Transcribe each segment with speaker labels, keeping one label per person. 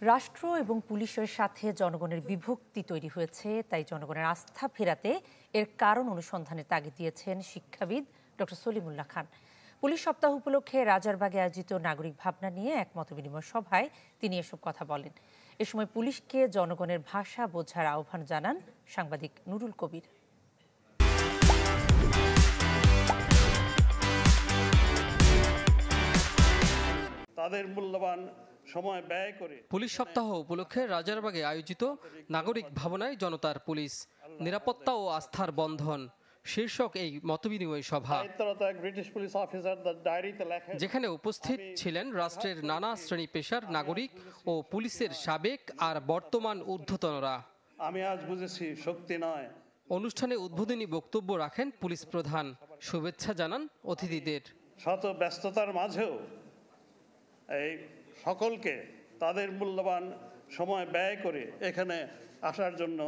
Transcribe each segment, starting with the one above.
Speaker 1: রাষ্ট্র এবং পুলিশের সাথে জনগণের বিভক্তি তৈরি হয়েছে, তাই জনগণের আস্থা ফেরাতে এর কারণ অনুসন্ধানের তাগিদ দিয়েছেন শিক্ষাবিদ ডক্টর সলিমুল্লাহ খান। পুলিশ সপ্তাহ উপলক্ষে রাজারবাগে আয়োজিত নাগরিক ভাবনা নিয়ে এক মতবিনিময় সভায় তিনি এসব কথা বলেন। এ সময় পুলিশকে জনগণের ভাষা বোঝার আহ্বান জানান সাংবাদিক নুরুল কবির।
Speaker 2: তাদের মূল্যবান সময় ব্যয় করে
Speaker 3: পুলিশ সপ্তাহ উপলক্ষে রাজারবাগে আয়োজিত নাগরিক ভাবনায় জনতার পুলিশ, নিরাপত্তা ও আস্থার বন্ধন শীর্ষক এই মতবিনিময় সভা, যেখানে উপস্থিত ছিলেন রাষ্ট্রের নানা শ্রেণী পেশার নাগরিক ও পুলিশের সাবেক আর বর্তমান ঊর্ধ্বতনরা।
Speaker 2: আমি আজ বুঝেছি শক্তি নয়।
Speaker 3: অনুষ্ঠানে উদ্বোধনী বক্তব্য রাখেন পুলিশ প্রধান, শুভেচ্ছা জানান অতিথিদের।
Speaker 2: শত ব্যস্ততার মাঝেও এই সকলকে তাদের মূল্যবান সময় ব্যয় করে এখানে আসার জন্য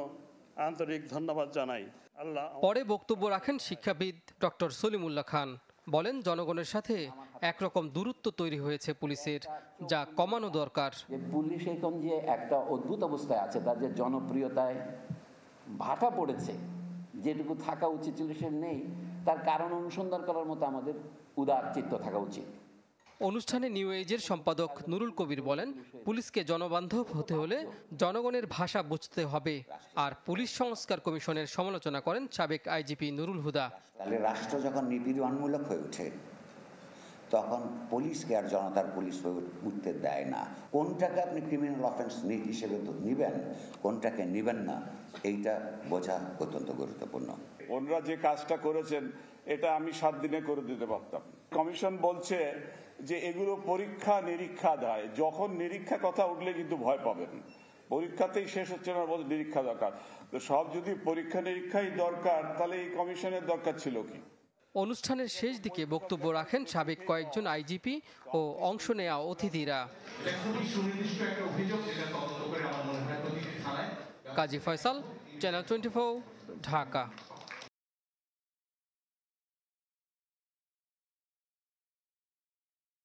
Speaker 2: আন্তরিক ধন্যবাদ জানাই।
Speaker 3: পরে বক্তব্য রাখেন শিক্ষাবিদ ডক্টর সলিমুল্লাহ খান। বলেন, জনগণের সাথে একরকম দূরত্ব তৈরি হয়েছে পুলিশের, যা কমানো দরকার।
Speaker 4: পুলিশ এখন যে একটা অদ্ভুত অবস্থায় আছে, তার যে জনপ্রিয়তায় ভাটা পড়েছে, যেটুকু থাকা উচিত ছিল সে নেই, তার কারণ অনুসন্ধান করার মতো আমাদের উদার চিত্ত থাকা উচিত।
Speaker 3: অনুষ্ঠানে নিউ এজের সম্পাদক নুরুল কবির বলেন, পুলিশকে জনবান্ধব হতে হলে জনগণের ভাষা বুঝতে হবে। আর পুলিশ সংস্কার কমিশনের সমালোচনা করেন সাবেক আইজিপি নুরুল হুদা।
Speaker 5: তাহলে রাষ্ট্র যখন নীতিবানমূলক হয়ে ওঠে তখন পুলিশকে আর জনতার পুলিশ হয়ে উঠতে দেয় না। কোনটাকে আপনি ক্রিমিনাল অফেন্স হিসেবে নিবেন, কোনটাকে নিবেন না, এইটা বোঝা অত্যন্ত গুরুত্বপূর্ণ।
Speaker 6: ওনারা যে কাজটা করেছেন এটা আমি 7 দিনে করে দিতে পারতাম। কমিশন বলছে যে এগুলো পরীক্ষা নিরীক্ষা দেয়, যখন নিরীক্ষা কথা উঠলে কিন্তু ভয় পাবেন। পরীক্ষাতেই শেষ হচ্ছে না, বলছে নিরীক্ষা দরকার। তো সব যদি পরীক্ষা নিরীক্ষাই দরকার, তাহলে এই কমিশনের দরকার ছিল কি?
Speaker 3: অনুষ্ঠানের শেষ দিকে বক্তব্য রাখেন সাবেক কয়েকজন আইজিপি ও অংশ নেওয়া অতিথিরা। কাজী ফয়সাল, চ্যানেল 24, ঢাকা।